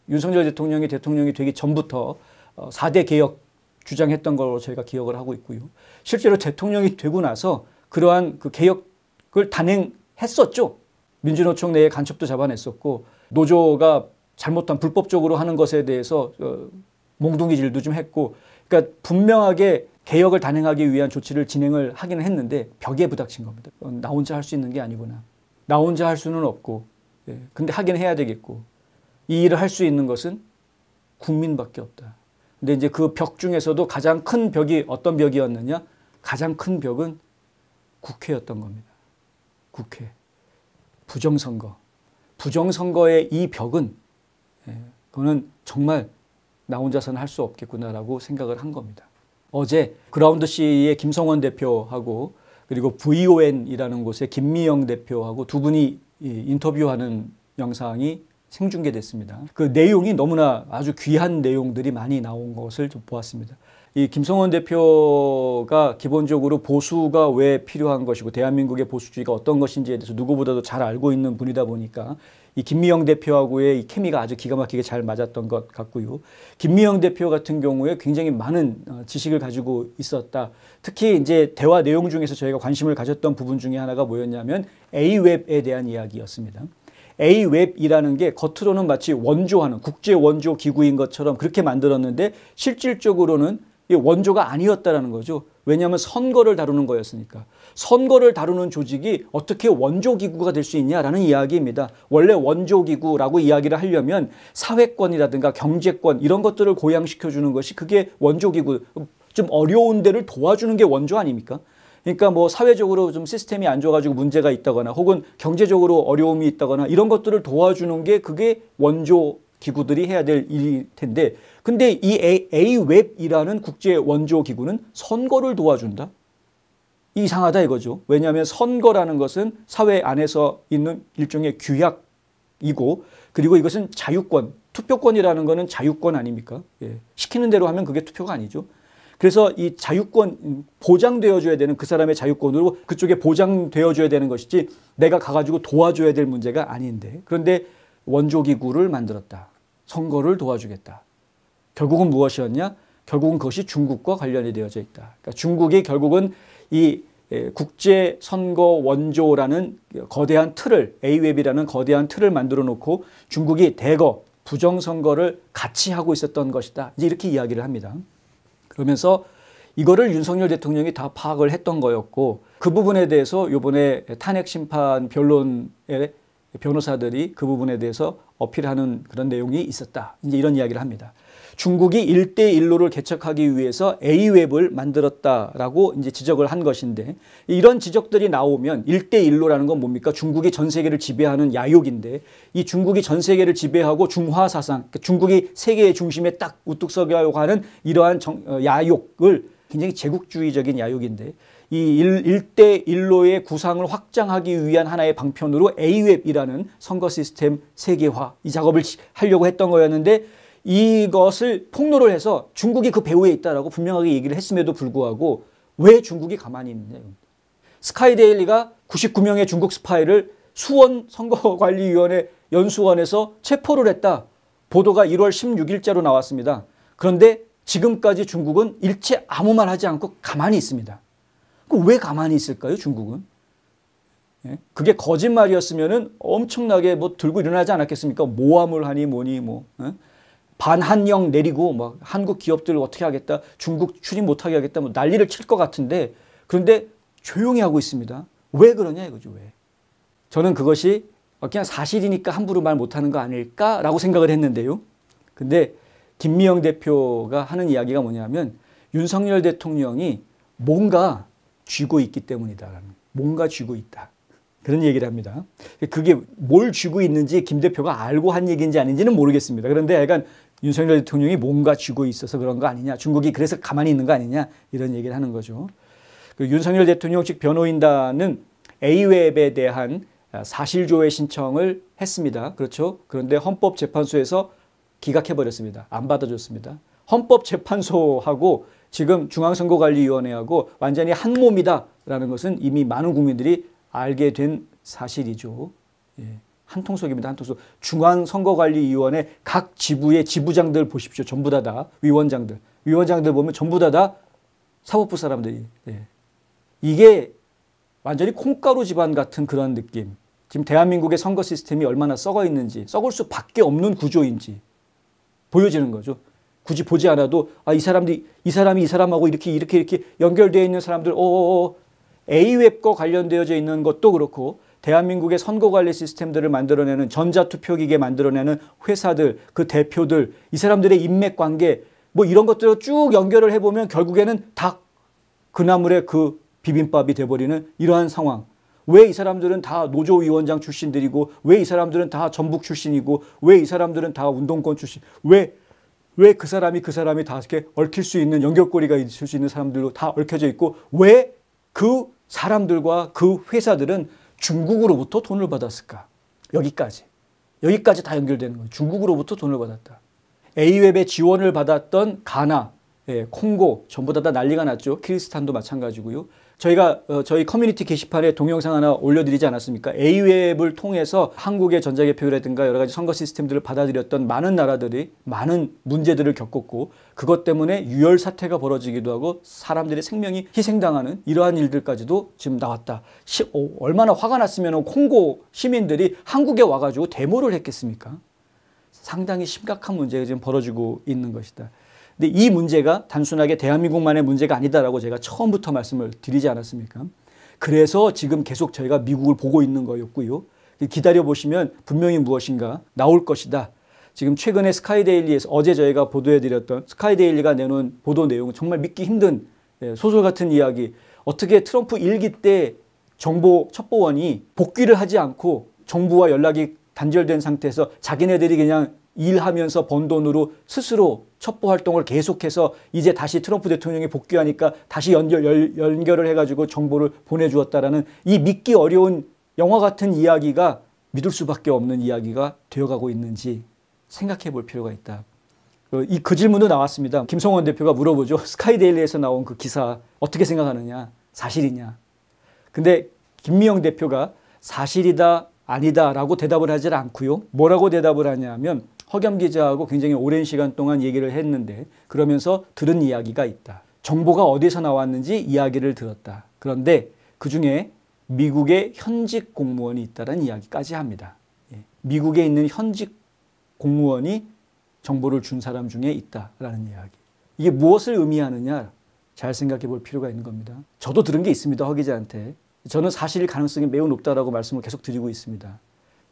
윤석열 대통령이 되기 전부터 4대 개혁 주장했던 걸로 저희가 기억을 하고 있고요. 실제로 대통령이 되고 나서 그러한 그 개혁을 단행했었죠. 민주노총 내에 간첩도 잡아냈었고 노조가 잘못한 불법적으로 하는 것에 대해서 몽둥이질도 좀 했고, 그러니까 분명하게 개혁을 단행하기 위한 조치를 진행을 하기는 했는데 벽에 부닥친 겁니다. 나 혼자 할 수 있는 게 아니구나. 나 혼자 할 수는 없고, 근데 하긴 해야 되겠고, 이 일을 할 수 있는 것은 국민밖에 없다. 근데 이제 그 벽 중에서도 가장 큰 벽이 어떤 벽이었느냐? 가장 큰 벽은 국회였던 겁니다. 국회. 부정선거. 부정선거의 이 벽은 그거는 정말 나 혼자서는 할 수 없겠구나라고 생각을 한 겁니다. 어제 그라운드 C의 김성원 대표하고 그리고 VON이라는 곳의 김미영 대표하고 두 분이 인터뷰하는 영상이 생중계됐습니다. 그 내용이 너무나 아주 귀한 내용들이 많이 나온 것을 좀 보았습니다. 이 김성원 대표가 기본적으로 보수가 왜 필요한 것이고 대한민국의 보수주의가 어떤 것인지에 대해서 누구보다도 잘 알고 있는 분이다 보니까 이 김미영 대표하고의 이 케미가 아주 기가 막히게 잘 맞았던 것 같고요. 김미영 대표 같은 경우에 굉장히 많은 지식을 가지고 있었다. 특히 이제 대화 내용 중에서 저희가 관심을 가졌던 부분 중에 하나가 뭐였냐면 A웹에 대한 이야기였습니다. A웹이라는 게 겉으로는 마치 원조하는 국제 원조 기구인 것처럼 그렇게 만들었는데 실질적으로는 원조가 아니었다라는 거죠. 왜냐하면 선거를 다루는 거였으니까. 선거를 다루는 조직이 어떻게 원조기구가 될 수 있냐라는 이야기입니다. 원래 원조기구라고 이야기를 하려면 사회권이라든가 경제권 이런 것들을 고양시켜주는 것이 그게 원조기구, 좀 어려운 데를 도와주는 게 원조 아닙니까? 그러니까 뭐 사회적으로 좀 시스템이 안 좋아가지고 문제가 있다거나 혹은 경제적으로 어려움이 있다거나 이런 것들을 도와주는 게 그게 원조 기구들이 해야 될 일일 텐데, 근데 이 A웹이라는 국제 원조 기구는 선거를 도와준다? 이상하다 이거죠. 왜냐하면 선거라는 것은 사회 안에서 있는 일종의 규약이고, 그리고 이것은 자유권, 투표권이라는 것은 자유권 아닙니까? 시키는 대로 하면 그게 투표가 아니죠. 그래서 이 자유권 보장되어줘야 되는 그 사람의 자유권으로 그쪽에 보장되어줘야 되는 것이지 내가 가가지고 도와줘야 될 문제가 아닌데, 그런데 원조기구를 만들었다. 선거를 도와주겠다. 결국은 무엇이었냐? 결국은 그것이 중국과 관련이 되어져 있다. 그러니까 중국이 결국은 이 국제선거 원조라는 거대한 틀을, A웹이라는 거대한 틀을 만들어 놓고 중국이 대거 부정선거를 같이 하고 있었던 것이다. 이제 이렇게 이야기를 합니다. 그러면서 이거를 윤석열 대통령이 다 파악을 했던 거였고, 그 부분에 대해서 이번에 탄핵심판 변론에 변호사들이 그 부분에 대해서 어필하는 그런 내용이 있었다. 이제 이런 이야기를 합니다. 중국이 1대1로를 개척하기 위해서 A웹을 만들었다라고 이제 지적을 한 것인데, 이런 지적들이 나오면 1대1로라는 건 뭡니까? 중국이 전 세계를 지배하는 야욕인데, 이 중국이 전 세계를 지배하고 중화 사상, 그러니까 중국이 세계의 중심에 딱 우뚝 서려고 하는 이러한 야욕을 굉장히 제국주의적인 야욕인데, 이 1대1로의 구상을 확장하기 위한 하나의 방편으로 A웹이라는 선거 시스템 세계화 이 작업을 하려고 했던 거였는데, 이것을 폭로를 해서 중국이 그 배후에 있다라고 분명하게 얘기를 했음에도 불구하고 왜 중국이 가만히 있느냐. 스카이데일리가 99명의 중국 스파이를 수원 선거관리위원회 연수원에서 체포를 했다. 보도가 1월 16일자로 나왔습니다. 그런데 지금까지 중국은 일체 아무 말 하지 않고 가만히 있습니다. 왜 가만히 있을까요, 중국은? 그게 거짓말이었으면은 엄청나게 뭐 들고 일어나지 않았겠습니까? 모함을 하니 뭐니 뭐. 반한령 내리고 막 한국 기업들 어떻게 하겠다, 중국 출입 못하게 하겠다, 뭐 난리를 칠 것 같은데, 그런데 조용히 하고 있습니다. 왜 그러냐 이거죠. 왜? 저는 그것이 그냥 사실이니까 함부로 말 못하는 거 아닐까라고 생각을 했는데요. 근데 김미영 대표가 하는 이야기가 뭐냐면 윤석열 대통령이 뭔가 쥐고 있기 때문이다. 뭔가 쥐고 있다. 그런 얘기를 합니다. 그게 뭘 쥐고 있는지 김 대표가 알고 한 얘기인지 아닌지는 모르겠습니다. 그런데 약간 윤석열 대통령이 뭔가 쥐고 있어서 그런 거 아니냐, 중국이 그래서 가만히 있는 거 아니냐, 이런 얘기를 하는 거죠. 그 윤석열 대통령 측 변호인단은 A웹에 대한 사실조회 신청을 했습니다. 그렇죠? 그런데 헌법재판소에서 기각해버렸습니다. 안 받아줬습니다. 헌법재판소하고 지금 중앙선거관리위원회하고 완전히 한 몸이다라는 것은 이미 많은 국민들이 알게 된 사실이죠. 한 통속입니다. 한 통속. 중앙선거관리위원회 각 지부의 지부장들 보십시오. 전부 다 위원장들. 위원장들 보면 전부 다 사법부 사람들이. 예. 이게 완전히 콩가루 집안 같은 그런 느낌. 지금 대한민국의 선거 시스템이 얼마나 썩어 있는지, 썩을 수밖에 없는 구조인지 보여지는 거죠. 굳이 보지 않아도 이 사람이 이 사람하고 이렇게 연결되어 있는 사람들, A웹과 관련되어져 있는 것도 그렇고 대한민국의 선거관리 시스템들을 만들어내는 전자투표기계 만들어내는 회사들, 그 대표들, 이 사람들의 인맥관계 뭐 이런 것들을 쭉 연결을 해보면 결국에는 다 그 나물의 그 비빔밥이 돼버리는 이러한 상황. 왜 이 사람들은 다 노조위원장 출신들이고 왜 이 사람들은 다 전북 출신이고 왜 이 사람들은 다 운동권 출신, 왜 그 사람이 다 이렇게 얽힐 수 있는 연결고리가 있을 수 있는 사람들로 다 얽혀져 있고 왜 그 사람들과 그 회사들은 중국으로부터 돈을 받았을까? 여기까지 다 연결되는 거예요. 중국으로부터 돈을 받았다. A웹의 지원을 받았던 가나, 콩고 전부 다 난리가 났죠. 키르기스탄도 마찬가지고요. 저희가 저희 커뮤니티 게시판에 동영상 하나 올려드리지 않았습니까? A웹을 통해서 한국의 전자개표라든가 여러 가지 선거 시스템들을 받아들였던 많은 나라들이 많은 문제들을 겪었고 그것 때문에 유혈 사태가 벌어지기도 하고 사람들의 생명이 희생당하는 이러한 일들까지도 지금 나왔다. 얼마나 화가 났으면 콩고 시민들이 한국에 와가지고 데모를 했겠습니까? 상당히 심각한 문제가 지금 벌어지고 있는 것이다. 근데 이 문제가 단순하게 대한민국만의 문제가 아니다라고 제가 처음부터 말씀을 드리지 않았습니까? 그래서 지금 계속 저희가 미국을 보고 있는 거였고요. 기다려보시면 분명히 무엇인가 나올 것이다. 지금 최근에 스카이데일리에서 어제 저희가 보도해드렸던 스카이데일리가 내놓은 보도 내용은 정말 믿기 힘든 소설 같은 이야기. 어떻게 트럼프 일기 때 정보 첩보원이 복귀를 하지 않고 정부와 연락이 단절된 상태에서 자기네들이 그냥 일하면서 번 돈으로 스스로 첩보 활동을 계속해서 이제 다시 트럼프 대통령이 복귀하니까 다시 연결을 해가지고 정보를 보내주었다라는 이 믿기 어려운 영화 같은 이야기가 믿을 수밖에 없는 이야기가 되어가고 있는지 생각해 볼 필요가 있다. 그 질문도 나왔습니다. 김성원 대표가 물어보죠. 스카이데일리에서 나온 그 기사 어떻게 생각하느냐? 사실이냐? 근데 김미영 대표가 사실이다 아니다 라고 대답을 하지 않고요. 뭐라고 대답을 하냐면 허겸 기자하고 굉장히 오랜 시간 동안 얘기를 했는데 그러면서 들은 이야기가 있다. 정보가 어디서 나왔는지 이야기를 들었다. 그런데 그중에 미국의 현직 공무원이 있다는 이야기까지 합니다. 미국에 있는 현직 공무원이 정보를 준 사람 중에 있다라는 이야기. 이게 무엇을 의미하느냐 잘 생각해 볼 필요가 있는 겁니다. 저도 들은 게 있습니다. 허 기자한테. 저는 사실 가능성이 매우 높다라고 말씀을 계속 드리고 있습니다.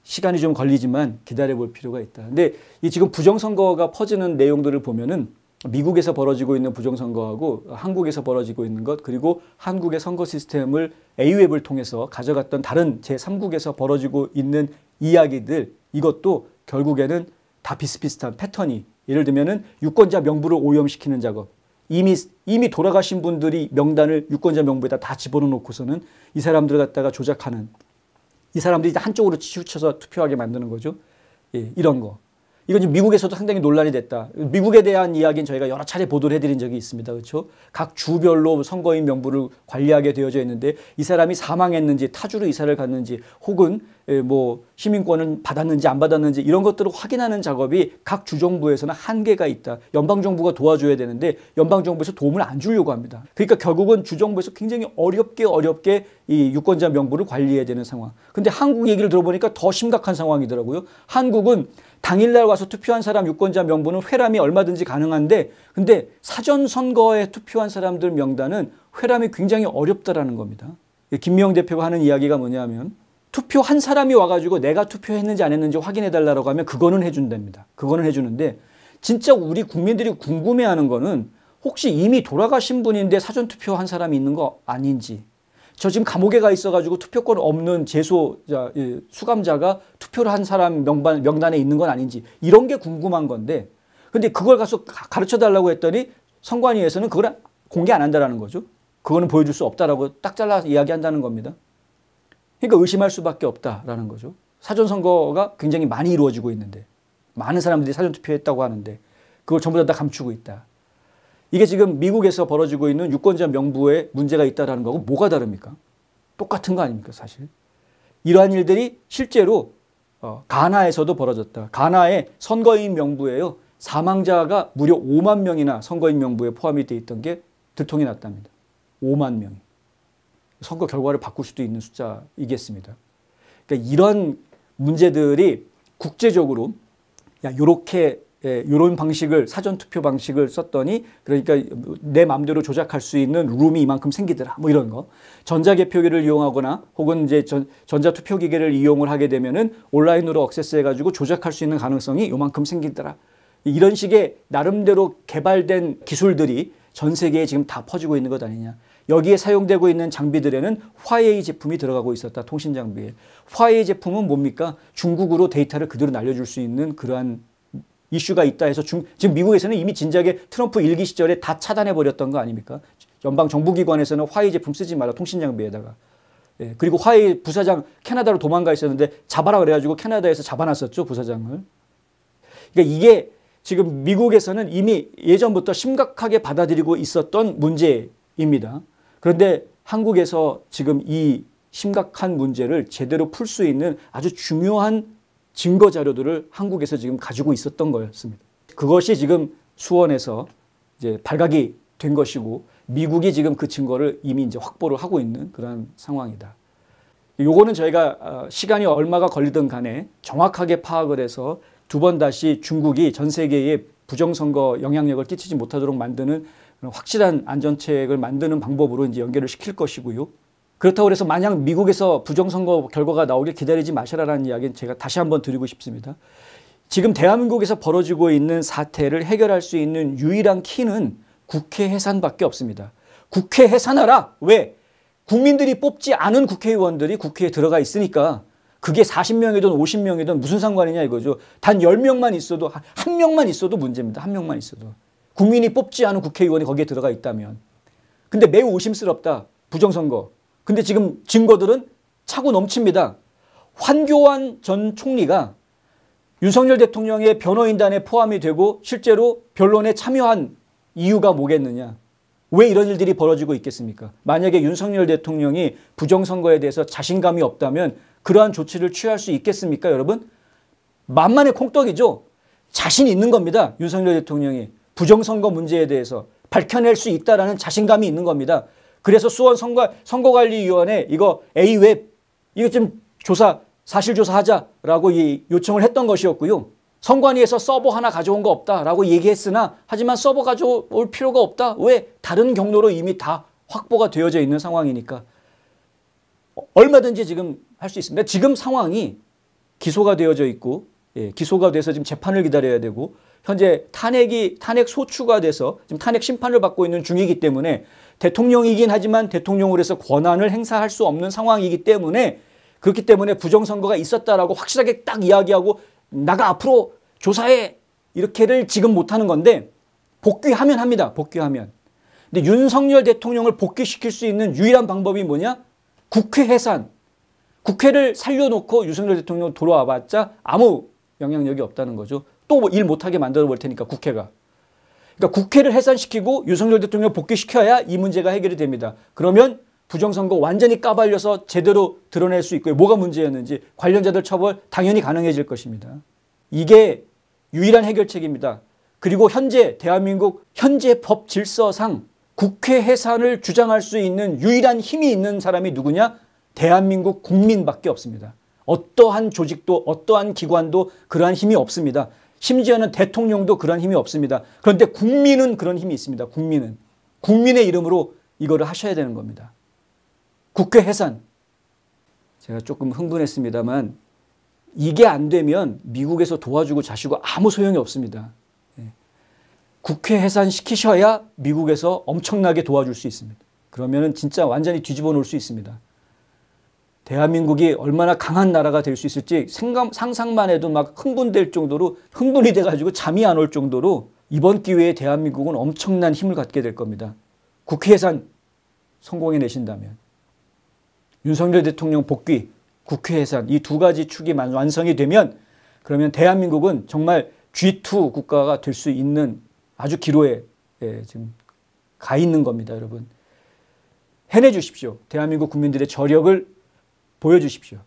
시간이 좀 걸리지만 기다려 볼 필요가 있다. 근데 이 지금 부정선거가 퍼지는 내용들을 보면은 미국에서 벌어지고 있는 부정선거하고 한국에서 벌어지고 있는 것 그리고 한국의 선거 시스템을 A웹을 통해서 가져갔던 다른 제3국에서 벌어지고 있는 이야기들 이것도 결국에는 다 비슷비슷한 패턴이 예를 들면은 유권자 명부를 오염시키는 작업 이미 돌아가신 분들이 명단을 유권자 명부에다 다 집어넣고서는 이 사람들 갖다가 조작하는 이 사람들이 한쪽으로 치우쳐서 투표하게 만드는 거죠. 이런 거. 이건 지금 미국에서도 상당히 논란이 됐다. 미국에 대한 이야기는 저희가 여러 차례 보도를 해드린 적이 있습니다. 그렇죠? 각 주별로 선거인 명부를 관리하게 되어져 있는데 이 사람이 사망했는지 타주로 이사를 갔는지 혹은 뭐 시민권을 받았는지 안 받았는지 이런 것들을 확인하는 작업이 각 주정부에서는 한계가 있다. 연방정부가 도와줘야 되는데 연방정부에서 도움을 안 주려고 합니다. 그러니까 결국은 주정부에서 굉장히 어렵게 이 유권자 명부를 관리해야 되는 상황. 근데 한국 얘기를 들어보니까 더 심각한 상황이더라고요. 한국은 당일날 와서 투표한 사람 유권자 명부는 회람이 얼마든지 가능한데 근데 사전선거에 투표한 사람들 명단은 회람이 굉장히 어렵다라는 겁니다. 김미영 대표가 하는 이야기가 뭐냐면 투표한 사람이 와가지고 내가 투표했는지 안 했는지 확인해달라고 하면 그거는 해준답니다. 그거는 해주는데 진짜 우리 국민들이 궁금해하는 거는 혹시 이미 돌아가신 분인데 사전투표한 사람이 있는 거 아닌지 저 지금 감옥에 가 있어가지고 투표권 없는 재소자, 수감자가 투표를 한 사람 명단에 있는 건 아닌지 이런 게 궁금한 건데 근데 그걸 가서 가르쳐 달라고 했더니 선관위에서는 그걸 공개 안 한다는 거죠. 그거는 보여줄 수 없다라고 딱 잘라 이야기한다는 겁니다. 그러니까 의심할 수밖에 없다라는 거죠. 사전선거가 굉장히 많이 이루어지고 있는데 많은 사람들이 사전투표했다고 하는데 그걸 전부 다 감추고 있다. 이게 지금 미국에서 벌어지고 있는 유권자 명부에 문제가 있다는 거하고 뭐가 다릅니까? 똑같은 거 아닙니까 사실. 이러한 일들이 실제로 가나에서도 벌어졌다. 가나의 선거인 명부에요. 사망자가 무려 5만 명이나 선거인 명부에 포함이 돼 있던 게 들통이 났답니다. 5만 명이. 선거 결과를 바꿀 수도 있는 숫자이겠습니다. 그러니까 이런 문제들이 국제적으로 요런 방식을 사전투표 방식을 썼더니 그러니까 내 마음대로 조작할 수 있는 룸이 이만큼 생기더라. 뭐 이런 거. 전자개표기를 이용하거나 혹은 이제 전자투표기계를 이용을 하게 되면은 온라인으로 액세스해가지고 조작할 수 있는 가능성이 요만큼 생기더라. 이런 식의 나름대로 개발된 기술들이 전 세계에 지금 다 퍼지고 있는 것 아니냐. 여기에 사용되고 있는 장비들에는 화웨이 제품이 들어가고 있었다. 통신 장비에. 화웨이 제품은 뭡니까? 중국으로 데이터를 그대로 날려줄 수 있는 그러한 이슈가 있다 해서 지금 미국에서는 이미 진작에 트럼프 일기 시절에 다 차단해버렸던 거 아닙니까? 연방 정부기관에서는 화웨이 제품 쓰지 마라. 통신 장비에다가. 예, 그리고 화웨이 부사장 캐나다로 도망가 있었는데 잡아라 그래가지고 캐나다에서 잡아놨었죠. 부사장을. 그러니까 이게 지금 미국에서는 이미 예전부터 심각하게 받아들이고 있었던 문제입니다. 그런데 한국에서 지금 이 심각한 문제를 제대로 풀 수 있는 아주 중요한 증거 자료들을 한국에서 지금 가지고 있었던 거였습니다. 그것이 지금 수원에서 이제 발각이 된 것이고 미국이 지금 그 증거를 이미 이제 확보를 하고 있는 그런 상황이다. 요거는 저희가 시간이 얼마가 걸리든 간에 정확하게 파악을 해서 두 번 다시 중국이 전 세계에 부정선거 영향력을 끼치지 못하도록 만드는 확실한 안전책을 만드는 방법으로 이제 연결을 시킬 것이고요. 그렇다고 해서 만약 미국에서 부정선거 결과가 나오길 기다리지 마시라라는 이야기는 제가 다시 한번 드리고 싶습니다. 지금 대한민국에서 벌어지고 있는 사태를 해결할 수 있는 유일한 키는 국회 해산밖에 없습니다. 국회 해산하라! 왜? 국민들이 뽑지 않은 국회의원들이 국회에 들어가 있으니까 그게 40명이든 50명이든 무슨 상관이냐 이거죠. 단 10명만 있어도, 한 명만 있어도 문제입니다. 한 명만 있어도. 국민이 뽑지 않은 국회의원이 거기에 들어가 있다면. 근데 매우 의심스럽다. 부정선거. 근데 지금 증거들은 차고 넘칩니다. 황교안 전 총리가 윤석열 대통령의 변호인단에 포함이 되고 실제로 변론에 참여한 이유가 뭐겠느냐. 왜 이런 일들이 벌어지고 있겠습니까? 만약에 윤석열 대통령이 부정선거에 대해서 자신감이 없다면 그러한 조치를 취할 수 있겠습니까, 여러분? 만만의 콩떡이죠. 자신 있는 겁니다. 윤석열 대통령이 부정선거 문제에 대해서 밝혀낼 수 있다라는 자신감이 있는 겁니다. 그래서 수원 선거관리위원회 이거 A웹 이거 좀 사실조사하자라고 요청을 했던 것이었고요. 선관위에서 서버 하나 가져온 거 없다라고 얘기했으나 하지만 서버 가져올 필요가 없다. 왜? 다른 경로로 이미 다 확보가 되어져 있는 상황이니까. 얼마든지 지금 할 수 있습니다. 지금 상황이 기소가 되어져 있고 기소가 돼서 지금 재판을 기다려야 되고 현재 탄핵 소추가 돼서 지금 탄핵 심판을 받고 있는 중이기 때문에 대통령이긴 하지만 대통령으로서 권한을 행사할 수 없는 상황이기 때문에 그렇기 때문에 부정선거가 있었다라고 확실하게 딱 이야기하고 나가 앞으로 조사해 이렇게를 지금 못하는 건데 복귀하면 합니다. 복귀하면. 근데 윤석열 대통령을 복귀시킬 수 있는 유일한 방법이 뭐냐? 국회 해산. 국회를 살려놓고 윤석열 대통령 돌아와봤자 아무 영향력이 없다는 거죠. 또 일 못하게 만들어 볼 테니까 국회가. 그러니까 국회를 해산시키고 윤석열 대통령 복귀시켜야 이 문제가 해결이 됩니다. 그러면 부정선거 완전히 까발려서 제대로 드러낼 수 있고요. 뭐가 문제였는지 관련자들 처벌 당연히 가능해질 것입니다. 이게 유일한 해결책입니다. 그리고 현재 대한민국 현재 법 질서상 국회 해산을 주장할 수 있는 유일한 힘이 있는 사람이 누구냐? 대한민국 국민밖에 없습니다. 어떠한 조직도 어떠한 기관도 그러한 힘이 없습니다. 심지어는 대통령도 그런 힘이 없습니다. 그런데 국민은 그런 힘이 있습니다. 국민은. 국민의 이름으로 이거를 하셔야 되는 겁니다. 국회 해산. 제가 조금 흥분했습니다만 이게 안 되면 미국에서 도와주고 자시고 아무 소용이 없습니다. 국회 해산 시키셔야 미국에서 엄청나게 도와줄 수 있습니다. 그러면은 진짜 완전히 뒤집어 놓을 수 있습니다. 대한민국이 얼마나 강한 나라가 될 수 있을지 상상만 해도 막 흥분될 정도로 흥분이 돼가지고 잠이 안 올 정도로 이번 기회에 대한민국은 엄청난 힘을 갖게 될 겁니다. 국회 해산 성공해내신다면. 윤석열 대통령 복귀, 국회 해산 이 두 가지 축이 완성이 되면 그러면 대한민국은 정말 G2 국가가 될 수 있는 아주 기로에 지금 가 있는 겁니다, 여러분. 해내주십시오. 대한민국 국민들의 저력을 보여주십시오.